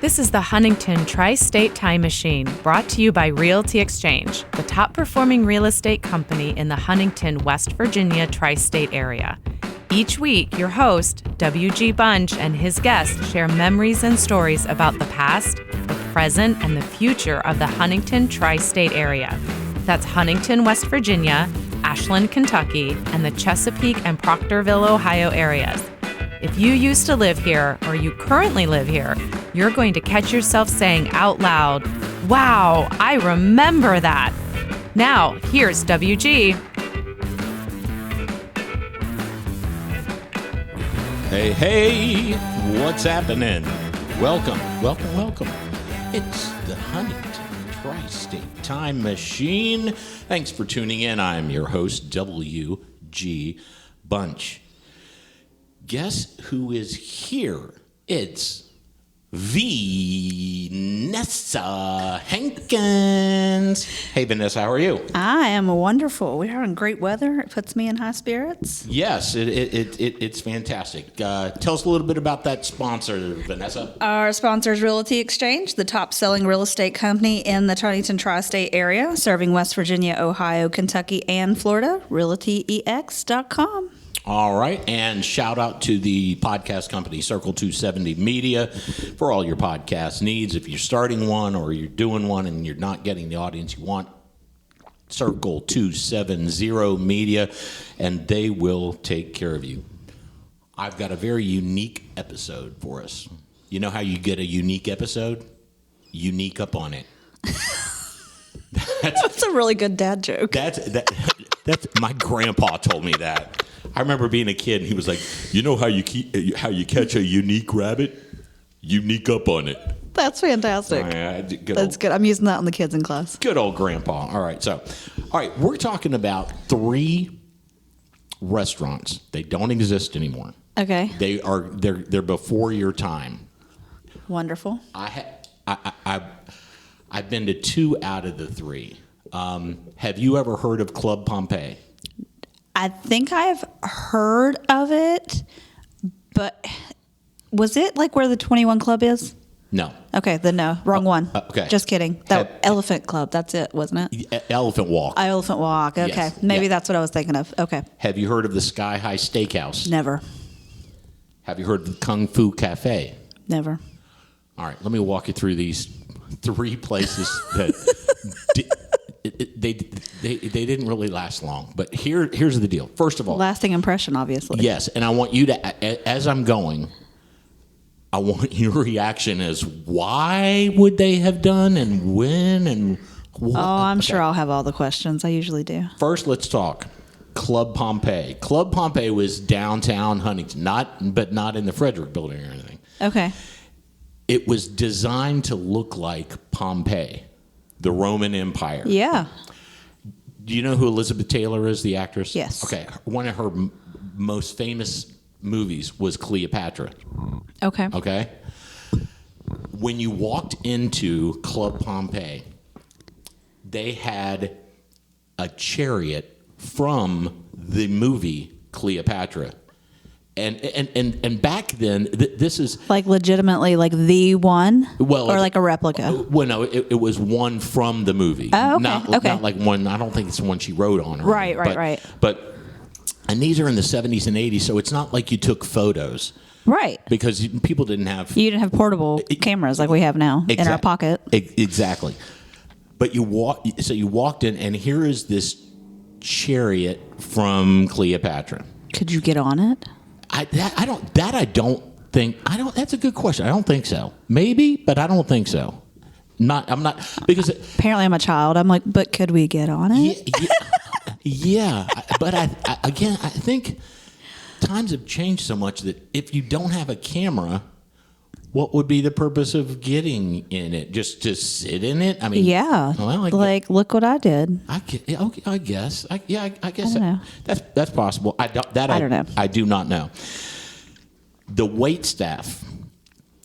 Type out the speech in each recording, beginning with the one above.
This is the Huntington Tri-State Time Machine, brought to you by Realty Exchange, the top-performing real estate company in the Huntington, West Virginia Tri-State Area. Each week, your host, W.G. Bunch, and his guests share memories and stories about the past, the present, and the future of the Huntington Tri-State Area. That's Huntington, West Virginia, Ashland, Kentucky, and the Chesapeake and Proctorville, Ohio areas. If you used to live here or you currently live here, you're going to catch yourself saying out loud, "Wow, I remember that." Now, here's WG. Hey, what's happening? Welcome. It's the Huntington Tri-State Time Machine. Thanks for tuning in. I'm your host, W.G. Bunch. Guess who is here? It's Vanessa Hankins. Hey, Vanessa, how are you? I am wonderful. We're having great weather. It puts me in high spirits. Yes, it's fantastic. Tell us a little bit about that sponsor, Vanessa. Our sponsor is Realty Exchange, the top-selling real estate company in the Huntington Tri-State Area, serving West Virginia, Ohio, Kentucky, and Florida. RealtyEX.com. All right, and shout out to the podcast company Circle 270 Media for all your podcast needs. If you're starting one or you're doing one and you're not getting the audience you want, Circle 270 Media, and they will take care of you. I've got a very unique episode for us. You know how you get a unique episode? Unique up on it. That's a really good dad joke. That's my grandpa told me that. I remember being a kid, and he was like, "You know how you catch a unique rabbit? Unique up on it." That's fantastic. That's good. I'm using that on the kids in class. Good old grandpa. All right, we're talking about 3 restaurants. They don't exist anymore. Okay. They're before your time. Wonderful. I've been to 2 out of the 3. Have you ever heard of Club Pompeii? I think I've heard of it, but was it like where the 21 Club is? No. Okay, then no. Wrong one. Okay. Just kidding. Elephant Club, that's it, wasn't it? Elephant Walk. Elephant Walk, okay. Yes. Maybe Yeah. that's what I was thinking of. Okay. Have you heard of the Sky High Steakhouse? Never. Have you heard of the Kung Fu Cafe? Never. All right, let me walk you through these 3 places that they didn't really last long. But here's the deal. First of all, lasting impression, obviously. Yes, and I want you to, as I'm going, I want your reaction as why would they have done and when and what? Oh, I'm sure I'll have all the questions. I usually do. First, let's talk Club Pompeii. Club Pompeii was downtown Huntington, but not in the Frederick building or anything. Okay. It was designed to look like Pompeii, the Roman Empire. Yeah. Do you know who Elizabeth Taylor is, the actress? Yes. Okay. One of her most famous movies was Cleopatra. Okay. Okay? When you walked into Club Pompeii, they had a chariot from the movie Cleopatra. And back then, this is... Like legitimately like the one? Well, or like a replica? Well, no, it was one from the movie. Oh, okay. Not like one, I don't think it's one she wrote on. Right. And these are in the 70s and 80s, so it's not like you took photos. Right. Because people didn't have... You didn't have portable cameras like we have now in our pocket. Exactly. But you walked in, and here is this chariot from Cleopatra. Could you get on it? That's a good question. I don't think so. Maybe, but I don't think so. Because apparently I'm a child. I'm like, but could we get on it? Yeah. But I think times have changed so much that if you don't have a camera, what would be the purpose of getting in it? Just to sit in it? I mean, yeah. Well, look what I did. I guess. I guess I don't know. That's possible. I don't know. I do not know. The wait staff.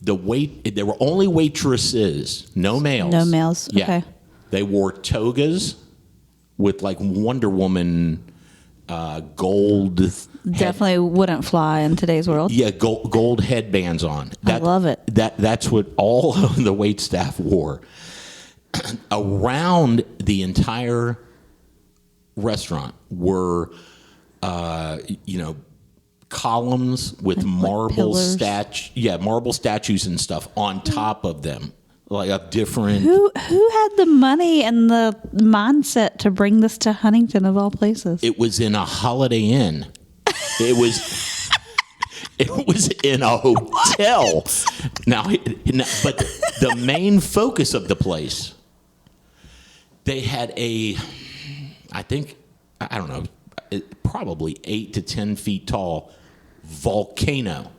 There were only waitresses, no males. No males. Yeah. Okay. They wore togas with like Wonder Woman gold. Definitely wouldn't fly in today's world. Yeah, gold headbands on. I love it. That's what all of the wait staff wore. Around the entire restaurant were, columns with marble statues and stuff on top of them, like of different. Who had the money and the mindset to bring this to Huntington of all places? It was in a Holiday Inn. It was in a hotel. Now, but the main focus of the place, they had probably 8 to 10 feet tall volcano.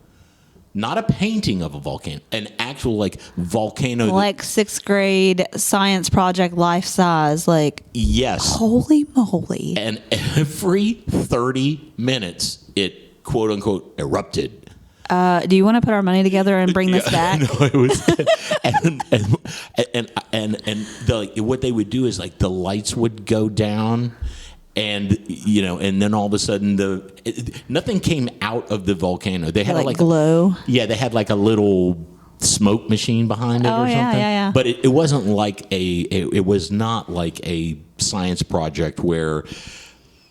Not a painting of a volcano, an actual volcano. Like 6th grade science project life size. Yes. Holy moly. And every 30 minutes, it quote unquote erupted. Do you want to put our money together and bring this back? No, it was, what they would do is the lights would go down. And then all of a sudden, nothing came out of the volcano. They had glow. Yeah, they had a little smoke machine behind it or something. Yeah. But it wasn't it was not like a science project where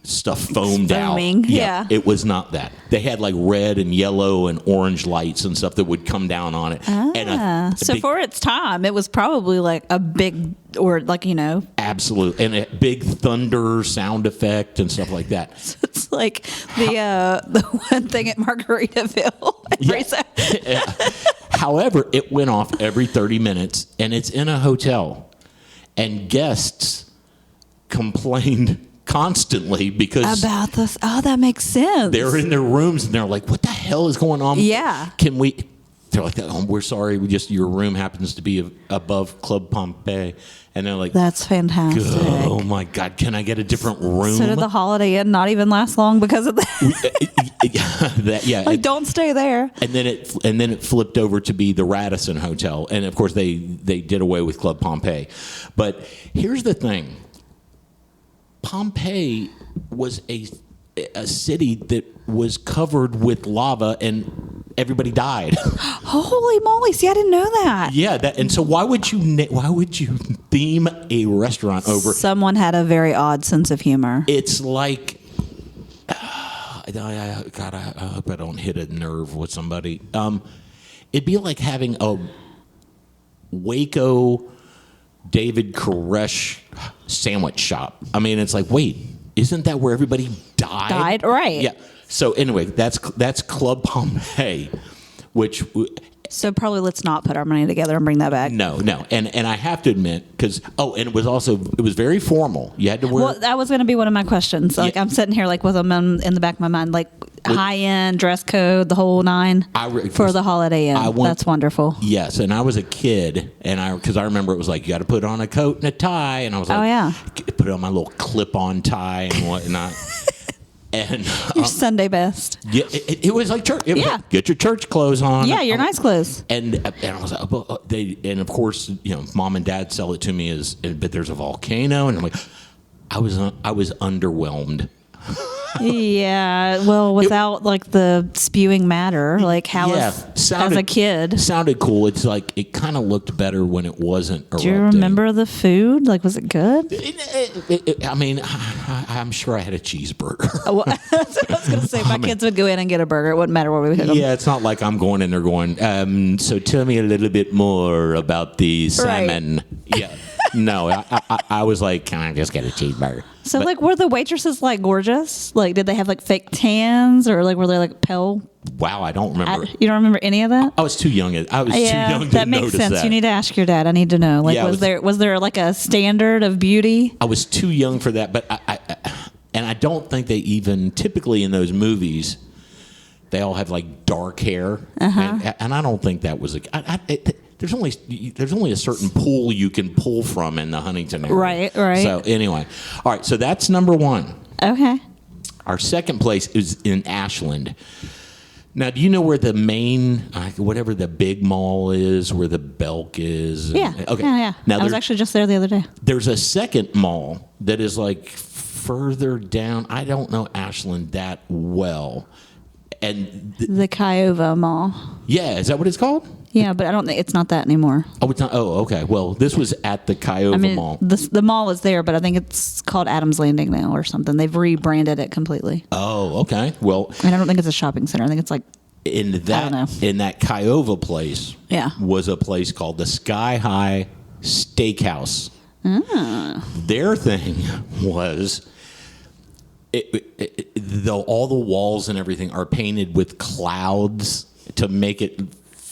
stuff foamed out. Yeah. It was not that. They had red and yellow and orange lights and stuff that would come down on it. So for its time, it was probably a big, or absolutely, and a big thunder sound effect and stuff like that. It's like the one thing at Margaritaville. However, it went off every 30 minutes, and it's in a hotel, and guests complained constantly because about this. Oh, that makes sense. They're in their rooms and they're like, "What the hell is going on? Yeah, can we?" They're like, "Oh, we're sorry. Your room happens to be above Club Pompeii," and they're like, "That's fantastic. Oh my God, can I get a different room?" So did the Holiday Inn not even last long because of that? Don't stay there. And then it flipped over to be the Radisson Hotel, and of course they did away with Club Pompeii. But here's the thing. Pompeii was a city that was covered with lava and everybody died. Holy moly! See, I didn't know that. Yeah, and so why would you theme a restaurant over? Someone had a very odd sense of humor. It's like, I hope I don't hit a nerve with somebody. It'd be like having a Waco David Koresh sandwich shop. I mean, it's like, wait, isn't that where everybody died? Right. Yeah. So anyway, that's Club Pompeii, which. So probably let's not put our money together and bring that back. No. And I have to admit, because, and it was very formal. You had to wear. Well, that was going to be one of my questions. I'm sitting here with them in the back of my mind, high-end dress code, the whole nine for the Holiday Inn. That's wonderful. Yes, and I was a kid, and because I remember it was you got to put on a coat and a tie, and I was put on my little clip-on tie and whatnot. And your Sunday best. Yeah, it was like church. It was get your church clothes on. Yeah, your nice clothes. And I was like, and of course, mom and dad sell it to me but there's a volcano, and I'm like, I was underwhelmed. Yeah, well, without the spewing matter, as a kid, sounded cool. It's it kind of looked better when it wasn't erupting. Do you remember the food? Was it good? I mean, I'm sure I had a cheeseburger. I was going to say my kids would go in and get a burger. It wouldn't matter where we took them. Yeah, it's not like I'm going in there going. So tell me a little bit more about the salmon. Right. Yeah. No, I was like, can I just get a cheeseburger? So, were the waitresses gorgeous? Did they have fake tans, or were they pale? Wow, I don't remember. You don't remember any of that? I was too young. I was too young to that makes notice sense. that. You need to ask your dad. I need to know. Was there a standard of beauty? I was too young for that, but I don't think they even typically in those movies. They all have dark hair, and I don't think that was there's only a certain pool you can pull from in the Huntington area. Right. So anyway, all right. So that's number one. Okay. Our second place is in Ashland. Now, do you know where the main, whatever the big mall is, where the Belk is? Yeah. Okay. Yeah. Now, I was actually just there the other day. There's a second mall that is further down. I don't know Ashland that well. And The Kiowa Mall. yeah, is that what it's called? Yeah, but I don't think it's not that anymore. Oh, it's not. Oh, okay. Well, this was at the Kiowa Mall. The mall is there, but I think it's called Adams Landing now or something. They've rebranded it completely. Oh, okay. Well, And I don't think it's a shopping center. I think it's like, in I don't know. that Kiowa place, Yeah. was a place called the Sky High Steakhouse. Their thing was all the walls and everything are painted with clouds to make it.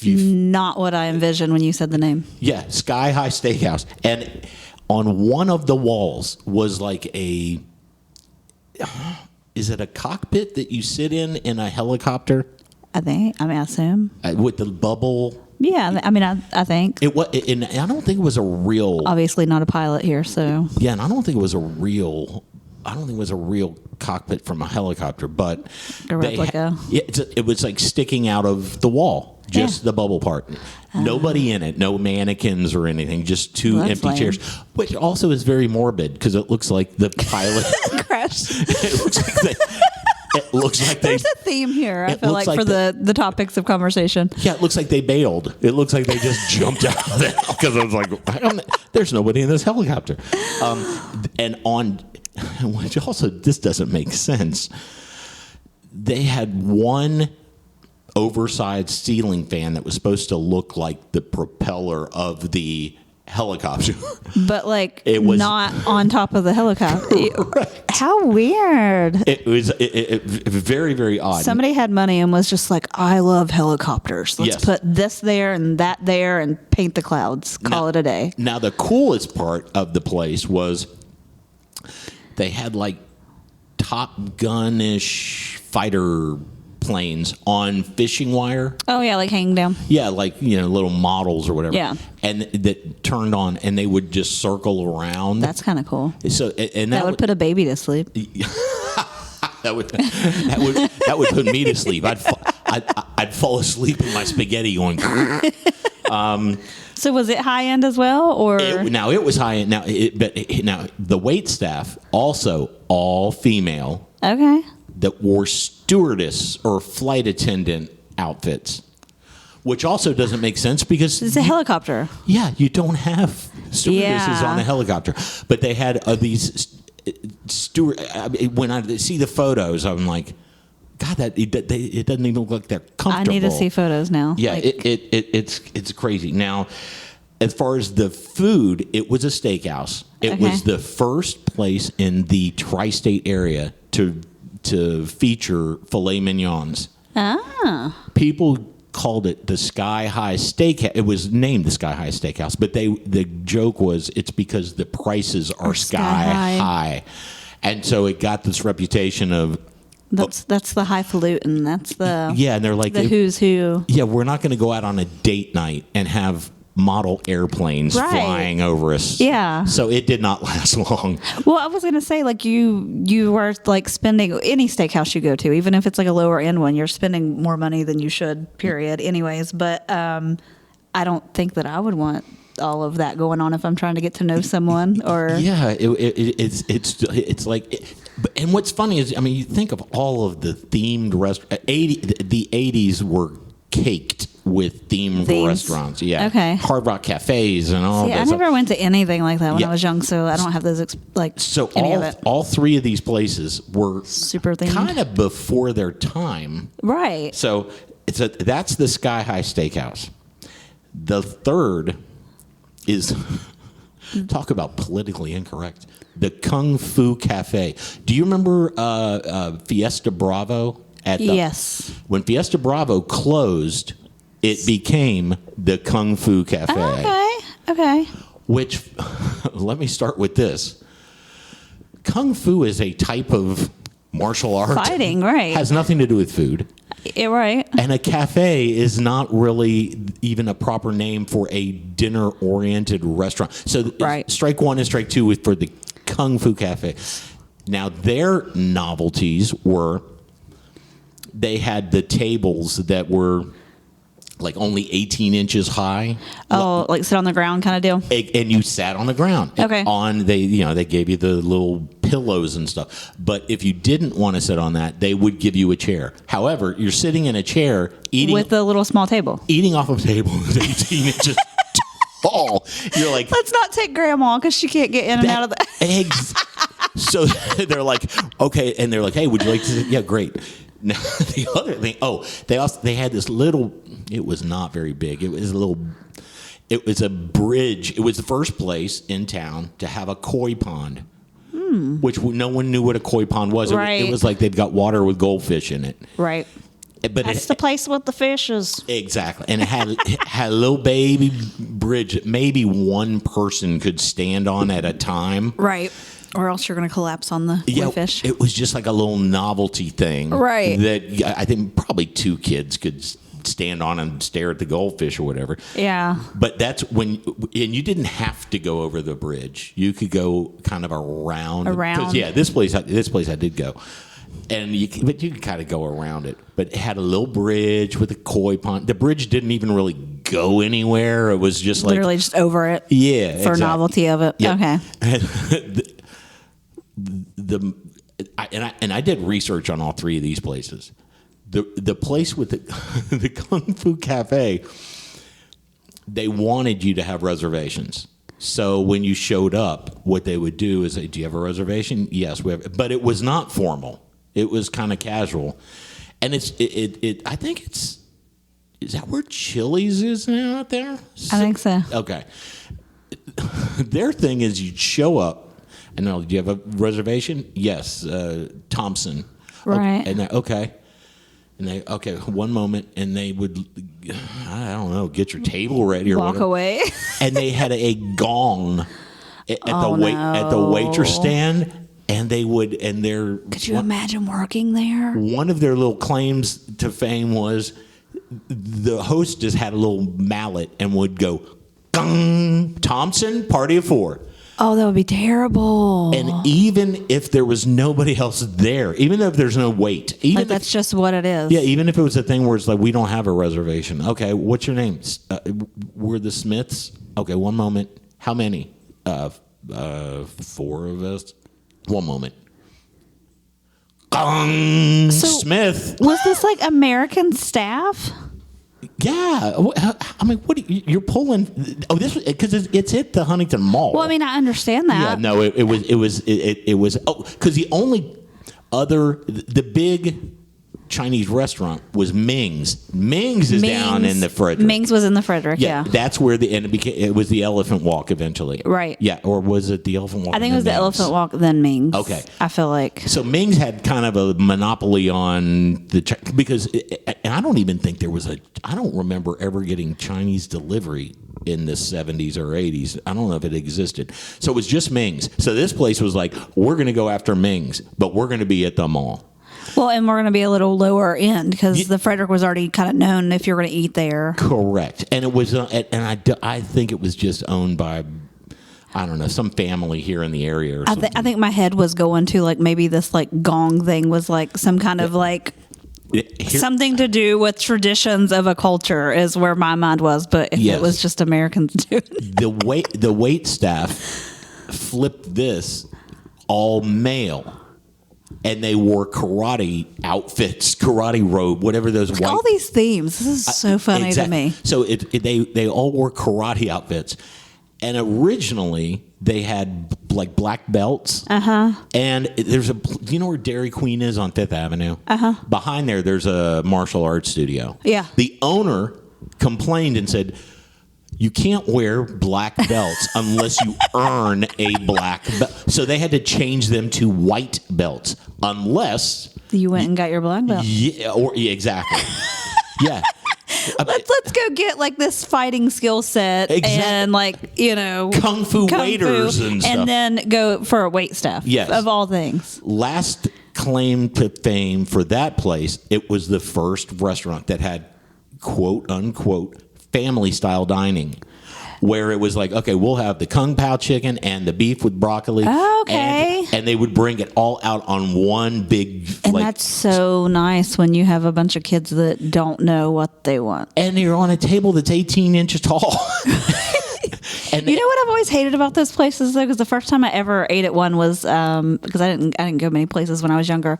not what I envisioned when you said the name. Yeah, Sky High Steakhouse, and on one of the walls was like a. Is it a cockpit that you sit in a helicopter? I assume. With the bubble. Yeah, I think. It was, and I don't think it was a real. Obviously not a pilot here, so. Yeah, and I don't think it was a real. Cockpit from a helicopter, but A replica. it was like sticking out of the wall, just the bubble part. Nobody in it, no mannequins or anything, just two Well, that's empty lame. chairs, which also is very morbid because it looks like the pilot. Crash. It looks like they. There's a theme here, I It feel looks like, like for the topics of conversation. Yeah, it looks like they bailed. It looks like they just jumped out of it because I was like, there's nobody in this helicopter. Which also, this doesn't make sense. They had one oversized ceiling fan that was supposed to look like the propeller of the helicopter. But It was- not on top of the helicopter. Correct. How weird. It was very, very odd. Somebody had money and was just like, I love helicopters. Let's Yes. put this there and that there and paint the clouds. Call it a day. Now, the coolest part of the place was they had like Top Gun-ish fighter planes on fishing wire. Oh, yeah, like hanging down. Yeah, like, little models or whatever. Yeah. And that turned on and they would just circle around. That's kind of cool. So and That would put a baby to sleep. that would put me to sleep. I'd fall asleep in my spaghetti going. So was it high end as well, or It was high end. Now the wait staff also all female okay? that wore stewardess or flight attendant outfits, which also doesn't make sense because It's a helicopter. you don't have stewardesses Yeah. on a helicopter, but they had these steward. When I see the photos, I'm like, God, it doesn't even look like they're comfortable. I need to see photos now. Yeah, Like, it's crazy. Now, as far as the food, it was a steakhouse. It Okay. was the first place in the Tri-State area to feature filet mignons. People called it the Sky High Steakhouse. It was named the Sky High Steakhouse, but the joke was it's because the prices are sky high. And so it got this reputation of that's the highfalutin. That's the yeah, and they're like the who's who. Yeah, we're not going to go out on a date night and have model airplanes Right. flying over us. Yeah. So it did not last long. Well, I was gonna say, like, you were like spending any steakhouse you go to, even if it's like a lower end one, you're spending more money than you should. Period. Anyways, but I don't think that I would want all of that going on if I'm trying to get to know someone. Or Yeah, it's like. And what's funny is, I mean, you think of all of the themed restaurants. The 80s were caked with themed Themes? restaurants. Yeah. Okay. Hard Rock cafes and all See, that I stuff. never went to anything like that when Yeah. I was young, so I don't have those So any of it. all three of these places were Super themed. kind of before their time. Right. So that's the Sky High Steakhouse. The third is talk about politically incorrect. The Kung Fu Cafe. Do you remember Fiesta Bravo? Yes. When Fiesta Bravo closed, it became the Kung Fu Cafe. Okay. Which, let me start with this. Kung Fu is a type of martial art. Fighting, right. Has nothing to do with food. Right. And a cafe is not really even a proper name for a dinner-oriented restaurant. So Right. strike one and strike two for the Kung Fu Cafe. Now, their novelties were they had the tables that were like only 18 inches high. Oh, like sit on the ground kind of deal. And you sat on the ground. Okay. They gave you the little pillows and stuff. But if you didn't want to sit on that, they would give you a chair. However, you're sitting in a chair eating with a little small table. Eating off a table that's 18 inches tall. You're like, let's not take Grandma because she can't get in and out of the eggs. So they're like, okay, and they're like, hey, would you like to? Yeah, great. Now the other thing, they had this little. It was not very big. It was a little. It was a bridge. It was the first place in town to have a koi pond, which no one knew what a koi pond was. Right. It was like they've got water with goldfish in it. Right. But that's the place with the fishes. Exactly. And it had a little baby bridge that maybe one person could stand on at a time. Right. Or else you're going to collapse on the fish. It was just like a little novelty thing. Right. That I think probably two kids could stand on and stare at the goldfish or whatever. Yeah. But that's when, and you didn't have to go over the bridge. You could go kind of around. Yeah, this place I did go. But you could kind of go around it. But it had a little bridge with a koi pond. The bridge didn't even really go anywhere. It was just literally just over it. Yeah, for novelty of it. Yeah. Okay. I did research on all three of these places. The place with the Kung Fu Cafe, they wanted you to have reservations. So when you showed up, what they would do is say, "Do you have a reservation?" Yes, we have. But it was not formal. It was kind of casual, and I think it's. Is that where Chili's is now out there? I think so. Okay. Their thing is you'd show up, and they're like, "Do you have a reservation?" Yes, Thompson. Right. Okay. And they, one moment, and they would, I don't know, get your table ready or walk whatever. Away. And they had a gong at the waitress stand, and they would, and their. Could you imagine working there? One of their little claims to fame was the hostess had a little mallet and would go, gong, Thompson, party of four. Oh, that would be terrible. And even if there was nobody else there, even if there's no wait, even that's just what it is. Yeah, even if it was a thing where it's like, we don't have a reservation. Okay, what's your name? We're the Smiths. Okay, one moment. How many? 4 of us. One moment. Gong, Smith. Was this like American staff? Yeah, I mean, you're pulling? Oh, this because it's at the Huntington Mall. Well, I mean, I understand that. Yeah, no, it was. Oh, because the only the big Chinese restaurant was Ming's. Ming's is down in the Frederick. Ming's was in the Frederick. Yeah, that's where it was the Elephant Walk eventually. Right. Yeah, or was it the Elephant Walk? I think it was the Elephant Walk, then Ming's. Okay. I feel like so Ming's had kind of a monopoly on because and I don't even think there was I don't remember ever getting Chinese delivery in the 70s or 80s. I don't know if it existed. So it was just Ming's. So this place was like, we're going to go after Ming's, but we're going to be at the mall. Well, and we're going to be a little lower end because the Frederick was already kind of known if you're going to eat there. Correct. And it was, I think it was just owned by, I don't know, some family here in the area or something. I think my head was going to like maybe this like gong thing was like some kind of like something to do with traditions of a culture is where my mind was. But if it was just Americans doing it. The wait staff flipped this all male. And they wore karate outfits, karate robe, whatever those white. All these themes. This is so funny to me. So they all wore karate outfits, and originally they had like black belts. And there's you know where Dairy Queen is on 5th Avenue? Behind there's a martial arts studio. Yeah. The owner complained and said, you can't wear black belts unless you earn a black belt. So they had to change them to white belts unless you went and got your black belt. Yeah, exactly. Yeah. Let's go get like this fighting skill set and like, kung fu waiters and stuff. And then go for a wait staff. Yes. Of all things. Last claim to fame for that place, it was the first restaurant that had quote unquote family style dining, where it was like, okay, we'll have the kung pao chicken and the beef with broccoli. Okay. And they would bring it all out on one big. And that's so nice when you have a bunch of kids that don't know what they want. And you're on a table that's 18 inches tall. And you know what I've always hated about those places though, because the first time I ever ate at one was because I didn't go many places when I was younger.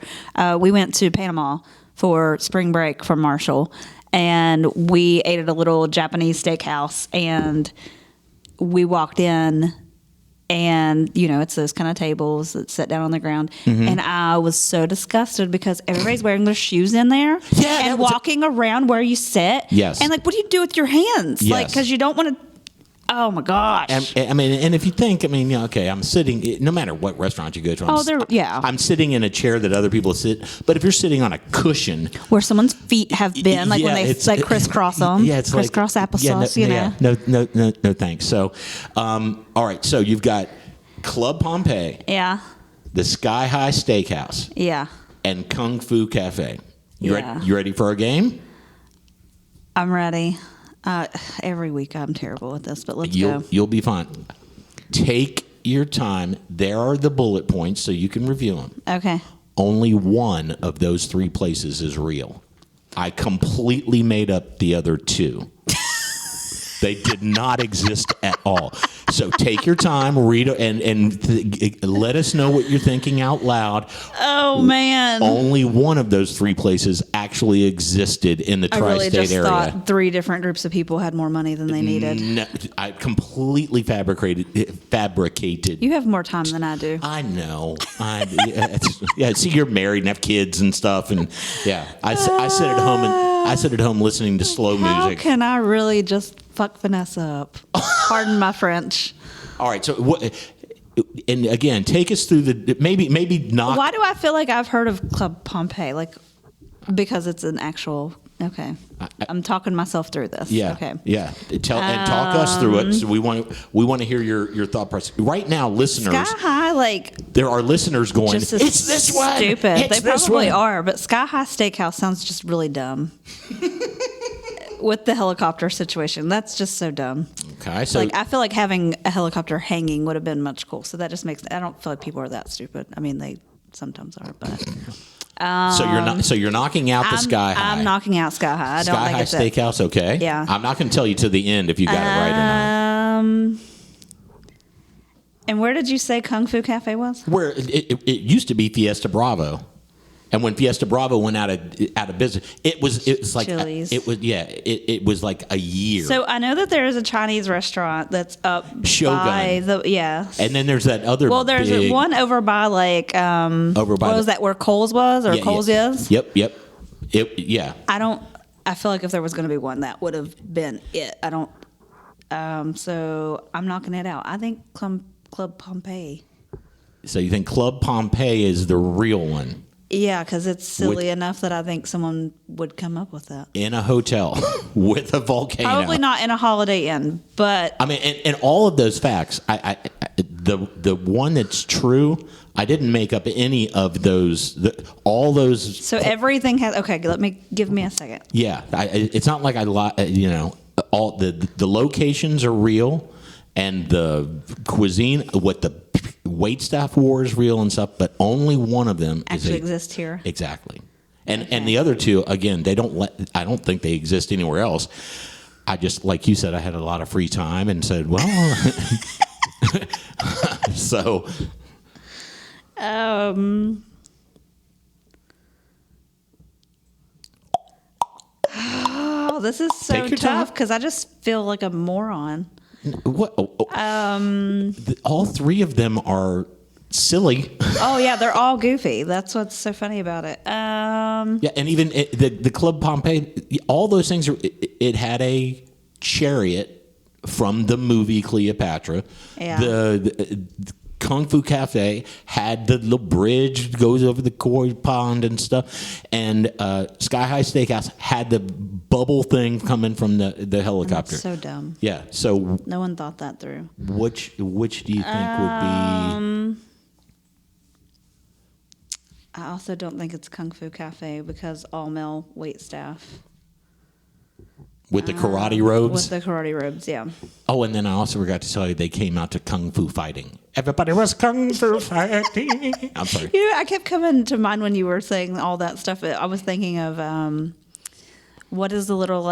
We went to Panama for spring break from Marshall, and we ate at a little Japanese steakhouse, and we walked in. And, it's those kind of tables that sit down on the ground. Mm-hmm. And I was so disgusted because everybody's wearing their shoes in there and walking around where you sit. Yes. And, what do you do with your hands? Yes. Because you don't want to. Oh, my gosh. And if you think, okay, I'm sitting, no matter what restaurant you go to, I'm sitting in a chair that other people sit. But if you're sitting on a cushion. Where someone's feet have been, when they crisscross them. Yeah, it's crisscross applesauce, No, thanks. So, all right, so you've got Club Pompeii. Yeah. The Sky High Steakhouse. Yeah. And Kung Fu Cafe. You ready for a game? I'm ready. Every week I'm terrible at this, but let's go. You'll be fine. Take your time. There are the bullet points so you can review them. Okay. Only one of those 3 places is real. I completely made up the other 2. They did not exist at all. So take your time, read, and let us know what you're thinking out loud. Oh, man. Only one of those 3 places actually existed in the Tri-State area. I really just thought 3 different groups of people had more money than they needed. No, I completely fabricated. You have more time than I do. I know. See, you're married and have kids and stuff, and I sit at home listening to slow music. How can I really just fuck Vanessa up? Pardon my French. All right, so what? And again, take us through the maybe not. Why do I feel like I've heard of Club Pompeii? Because it's an actual. Okay, I'm talking myself through this. Yeah. Okay. Yeah. Talk us through it. So we want to hear your thought process right now, listeners. Sky High, there are listeners going. It's this one. Stupid. They probably are, but Sky High Steakhouse sounds just really dumb. With the helicopter situation, that's just so dumb. Okay, so I feel like having a helicopter hanging would have been much cool. So that just makes. I don't feel like people are that stupid. I mean, they sometimes are, but. So you're knocking out the Sky High. I'm knocking out Sky High. I don't Sky think High it's Steakhouse. Okay. Yeah. I'm not going to tell you to the end if you got it right or not. And where did you say Kung Fu Cafe was? Where it used to be Fiesta Bravo. And when Fiesta Bravo went out of business, it was like Chili's. It was like a year. So I know that there is a Chinese restaurant that's up Shogun. by And then there's that other. Well, there's one over by over by was that where Kohl's was or Kohl's is? Yep. I feel like if there was going to be one, that would have been it. I don't. So I'm knocking it out. I think Club Pompeii. So you think Club Pompeii is the real one? Yeah, because it's silly enough that I think someone would come up with that. In a hotel with a volcano. Probably not in a Holiday Inn, but... I mean, and all of those facts, the one that's true, I didn't make up any of those, all those... So everything has... Okay, give me a second. Yeah, it's not like all the locations are real, and the cuisine, what the wait staff wore is real and stuff, but only one of them actually exists here. Exactly. And the other 2, again, I don't think they exist anywhere else. I just, like you said, I had a lot of free time and said, well, so. Oh, this is so tough because I just feel like a moron. What? All 3 of them are silly. Oh yeah, they're all goofy. That's what's so funny about it. Yeah, and even the Club Pompeii, all those things it had a chariot from the movie Cleopatra. Yeah. The Kung Fu Cafe had the little bridge that goes over the koi pond and stuff, and Sky High Steakhouse had the bubble thing coming from the helicopter. That's so dumb. Yeah, so no one thought that through. Which do you think would be? I also don't think it's Kung Fu Cafe because all male wait staff. With the karate robes? With the karate robes, yeah. Oh, and then I also forgot to tell you they came out to Kung Fu fighting. Everybody was Kung Fu fighting. I'm sorry. I kept coming to mind when you were saying all that stuff. I was thinking of what is the little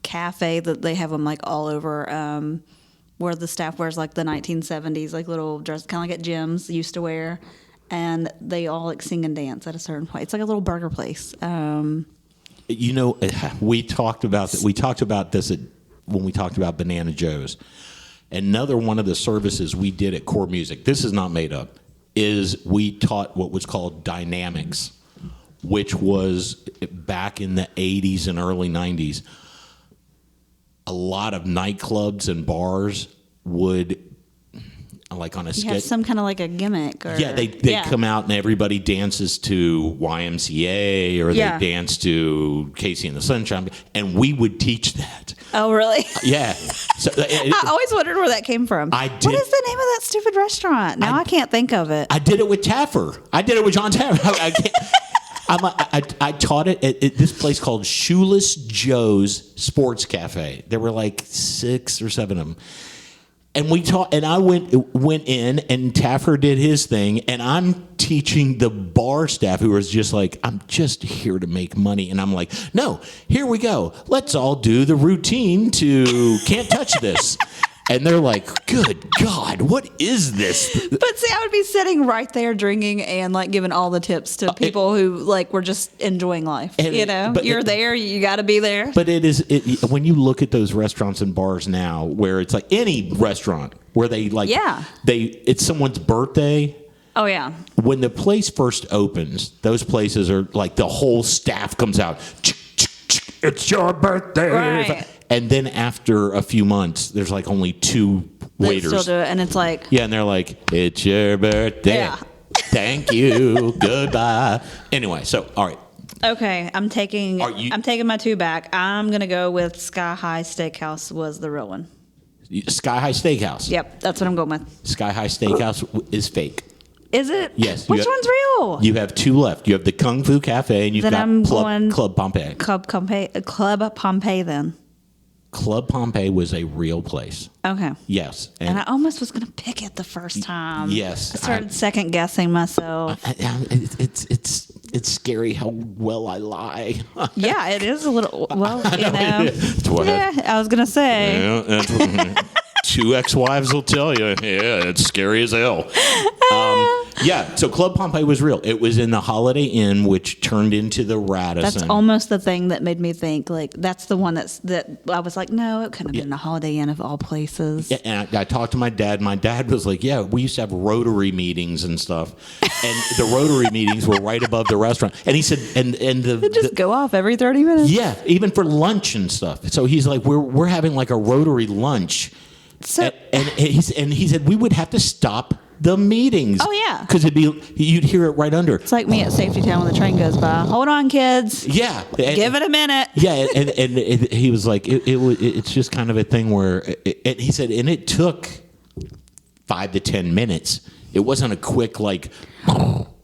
cafe that they have them all over where the staff wears like the 1970s, like little dress, kind of like at gyms used to wear. And they all like sing and dance at a certain point. It's like a little burger place. You know, we talked about this when we talked about Banana Joe's. Another one of the services we did at Core Music, this is not made up, is we taught what was called dynamics, which was back in the 80s and early 90s. A lot of nightclubs and bars would, like on a You have some kind of like a gimmick. Or, they come out and everybody dances to YMCA or Yeah. they dance to Casey and the Sunshine, and we would teach that. Oh, really? Yeah. So, I always wondered where that came from. I What did- is the name of that stupid restaurant? Now I can't think of it. I did it with Taffer. I did it with John Taffer. I taught it at this place called Shoeless Joe's Sports Cafe. There were like 6 or 7 of them. And we taught, and I went in, and Taffer did his thing, and I'm teaching the bar staff who was just like, I'm just here to make money, and I'm like, no, here we go. Let's all do the routine to Can't Touch This. And they're like, good God, what is this? But see, I would be sitting right there drinking and like giving all the tips to people who like were just enjoying life. And You're there, you got to be there. But when you look at those restaurants and bars now, where it's like any restaurant where they like, it's someone's birthday. Oh yeah. When the place first opens, those places are like the whole staff comes out. It's your birthday. Right. And then after a few months, there's like only 2 waiters. They still do it, and it's like, yeah, and they're like, it's your birthday. Yeah. Thank you. Goodbye. Anyway, so all right. okay, I'm taking my 2 back. I'm gonna go with Sky High Steakhouse was the real one. Sky High Steakhouse. Yep, that's what I'm going with. Sky High Steakhouse is fake. Is it? Yes. Which one's real? You have 2 left. You have the Kung Fu Cafe, and you've Then got I'm going Club Pompeii. Club Pompeii then. Club Pompeii was a real place. Okay. Yes. And I almost was going to pick it the first time. Yes. I started second guessing myself. It's scary how well I lie. Yeah, it is a little. Well, you know. That's what I was going to say. Yeah, that's what 2 ex-wives will tell you. Yeah, it's scary as hell. Yeah, so Club Pompeii was real. It was in the Holiday Inn, which turned into the Radisson. That's almost the thing that made me think, like, that's the one that I was like, no, it couldn't have been the Holiday Inn of all places. Yeah, and I talked to my dad. My dad was like, yeah, we used to have Rotary meetings and stuff. And the Rotary meetings were right above the restaurant. And he said, It just go off every 30 minutes. yeah, even for lunch and stuff. So he's like, we're having like a Rotary lunch. So, And he said we would have to stop the meetings. Oh, yeah. Because you'd hear it right under. it's like me at Safety Town when the train goes by. Hold on, kids. Yeah. Give it a minute. Yeah, and he was like, it's just kind of a thing where, and he said, and it took 5 to 10 minutes. It wasn't a quick like.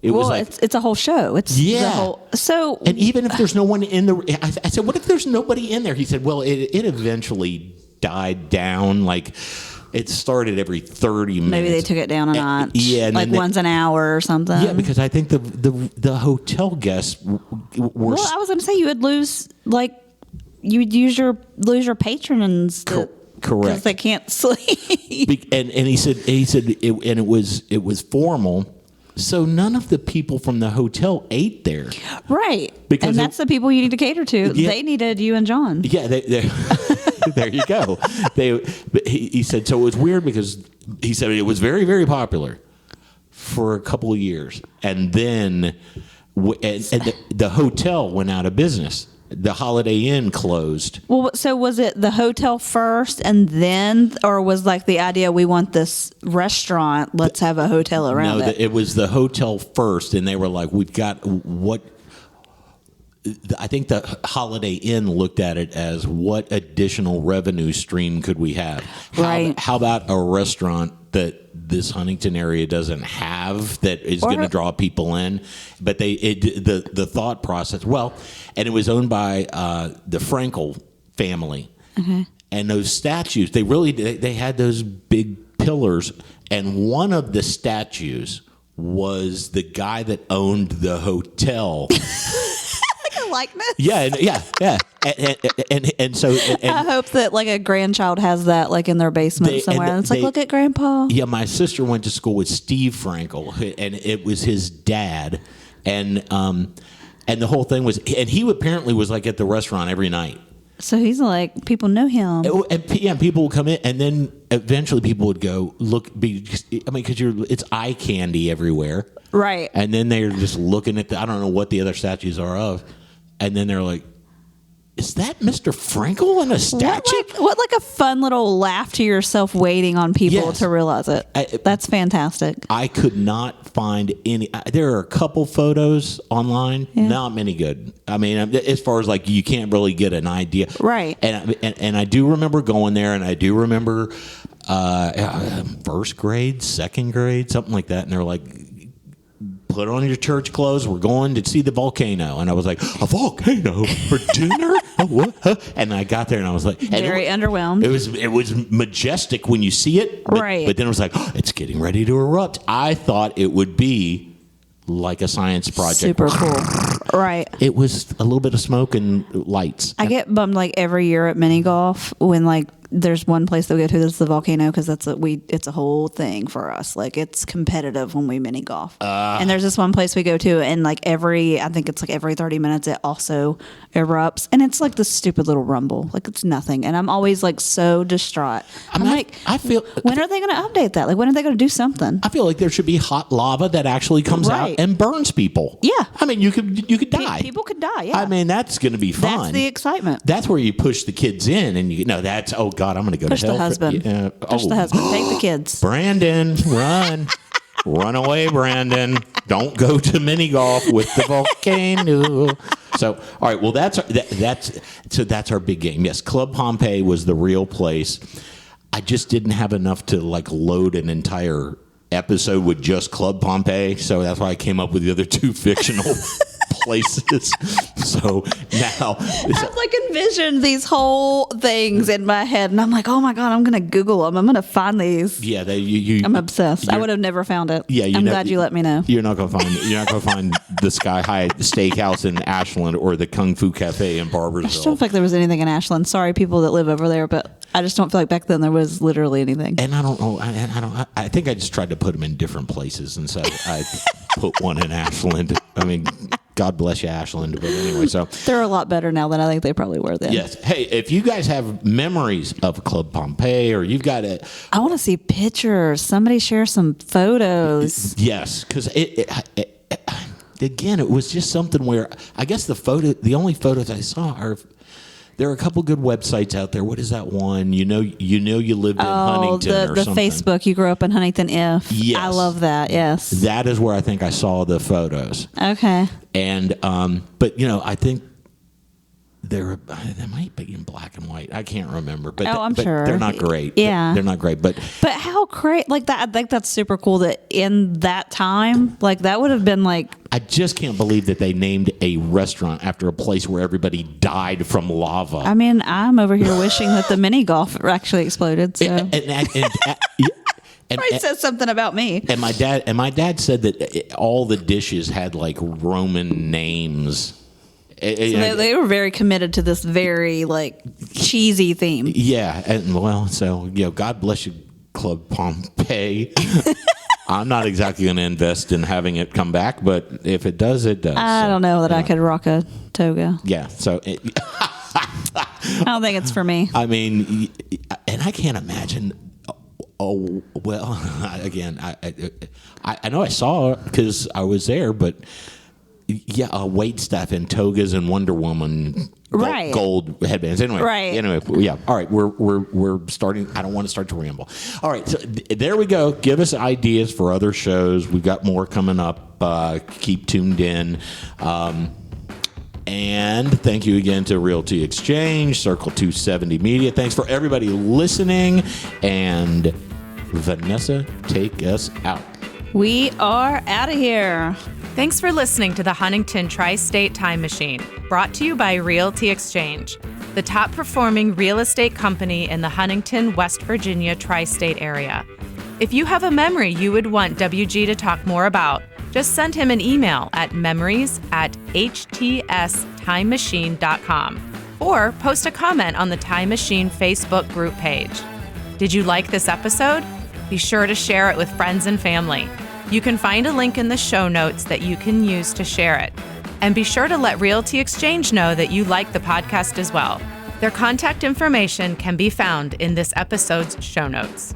It was like it's a whole show. It's the whole, so. And even if there's no one in the, I said, what if there's nobody in there? He said, well, it eventually died down. Like it started every 30 minutes. Maybe they took it down a notch. Yeah, and like once an hour or something. Yeah, because I think the hotel guests were. Well, I was going to say you would lose, like, you would lose your patrons. Correct. Because they can't sleep. And he said it was formal. So none of the people from the hotel ate there. Right. Because that's the people you need to cater to. Yeah. They needed you and John. Yeah, there you go. He said, so it was weird because he said it was very, very popular for a couple of years. And then the hotel went out of business. The Holiday Inn closed. Well, so was it the hotel first and then, or was like the idea we want this restaurant, let's have a hotel around it? No, it was the hotel first, and they were like, we've got what... I think the Holiday Inn looked at it as what additional revenue stream could we have? Right. How about a restaurant that this Huntington area doesn't have that is going to draw people in? But the thought process, and it was owned by the Frankel family. Mm-hmm. And those statues, they had those big pillars, and one of the statues was the guy that owned the hotel. likeness. And so I hope that like a grandchild has that like in their basement somewhere. And it's like, look at Grandpa. Yeah, my sister went to school with Steve Frankel, and it was his dad, and the whole thing was, and he apparently was like at the restaurant every night. So he's like, people know him. And people would come in, and then eventually people would go because it's eye candy everywhere. Right. And then they're just looking at I don't know what the other statues are of. And then they're like, is that Mr. Frankel in a statue? What a fun little laugh to yourself waiting on people to realize it. That's fantastic. I could not find any. There are a couple photos online, not many good. I mean, as far as like you can't really get an idea. Right. And I do remember going there, and I do remember first grade, second grade, something like that. And they're like, put on your church clothes. We're going to see the volcano. And I was like, a volcano for dinner? What? Huh? And I got there and I was like, very underwhelmed. It was majestic when you see it. Right. But then it was like, it's getting ready to erupt. I thought it would be like a science project. Super cool. Right. It was a little bit of smoke and lights. I get bummed like every year at mini golf when like there's one place that we go to that's the volcano because it's a whole thing for us. Like it's competitive when we mini golf. And there's this one place we go to and like I think it's like every 30 minutes it also erupts and it's like this stupid little rumble. Like it's nothing. And I'm always like so distraught. I feel when are they going to update that? Like when are they going to do something? I feel like there should be hot lava that actually comes out and burns people. Yeah. I mean, you could die. People could die. Yeah. I mean, that's going to be fun. That's the excitement. That's where you push the kids in and that's, oh God, I'm going to go push to hell. The husband. Push the husband. Take the kids. Brandon, run. Run away, Brandon. Don't go to mini golf with the volcano. So, all right. Well, that's our big game. Yes, Club Pompeii was the real place. I just didn't have enough to like load an entire episode with just Club Pompeii, so that's why I came up with the other two fictional places. So now I've like envisioned these whole things in my head, and I'm like, oh my God, I'm gonna Google them. I'm gonna find these. Yeah, I'm obsessed. I would have never found it. Yeah, I'm glad you let me know. You're not gonna find the Sky High Steakhouse in Ashland or the Kung Fu Cafe in Barbersville. I just don't feel like there was anything in Ashland. Sorry, people that live over there, but I just don't feel like back then there was literally anything. And I don't know. I think I just tried to put them in different places, and so I put one in Ashland. I mean, God bless you, Ashland. But anyway, so they're a lot better now than I think they probably were then. Yes. Hey, if you guys have memories of Club Pompeii, or you've got it, I want to see pictures. Somebody share some photos. Yes, because again, it was just something where I guess the only photos I saw are. There are a couple good websites out there. What is that one? You lived in Huntington or the something. Facebook. You grew up in Huntington. Yes. I love that. Yes. That is where I think I saw the photos. Okay. And but I think they might be in black and white. I can't remember. But I'm sure they're not great. Yeah, they're not great. But how great like that? I think that's super cool. That in that time, like that would have been like. I just can't believe that they named a restaurant after a place where everybody died from lava. I mean, I'm over here wishing that the mini golf actually exploded. So. And Probably says something about me. And my dad said that all the dishes had like Roman names. So they were very committed to this very like cheesy theme. Yeah, and well, so God bless you, Club Pompeii. I'm not exactly going to invest in having it come back, but if it does, it does. I don't know that I could rock a toga. Yeah, so I don't think it's for me. I mean, and I can't imagine. Oh well, again, I know I saw it because I was there, but. Yeah, wait staff and togas and Wonder Woman gold headbands. Anyway, yeah. All right, we're starting. I don't want to start to ramble. All right, so there we go. Give us ideas for other shows. We've got more coming up. Keep tuned in. And thank you again to Realty Exchange, Circle 270 Media. Thanks for everybody listening. And Vanessa, take us out. We are out of here. Thanks for listening to the Huntington Tri-State Time Machine, brought to you by Realty Exchange, the top performing real estate company in the Huntington, West Virginia Tri-State Area. If you have a memory you would want WG to talk more about, just send him an email at memories@htstimes.com. timemachine.com or post a comment on the Time Machine Facebook group page. Did you like this episode? Be sure to share it with friends and family. You can find a link in the show notes that you can use to share it. And be sure to let Realty Exchange know that you like the podcast as well. Their contact information can be found in this episode's show notes.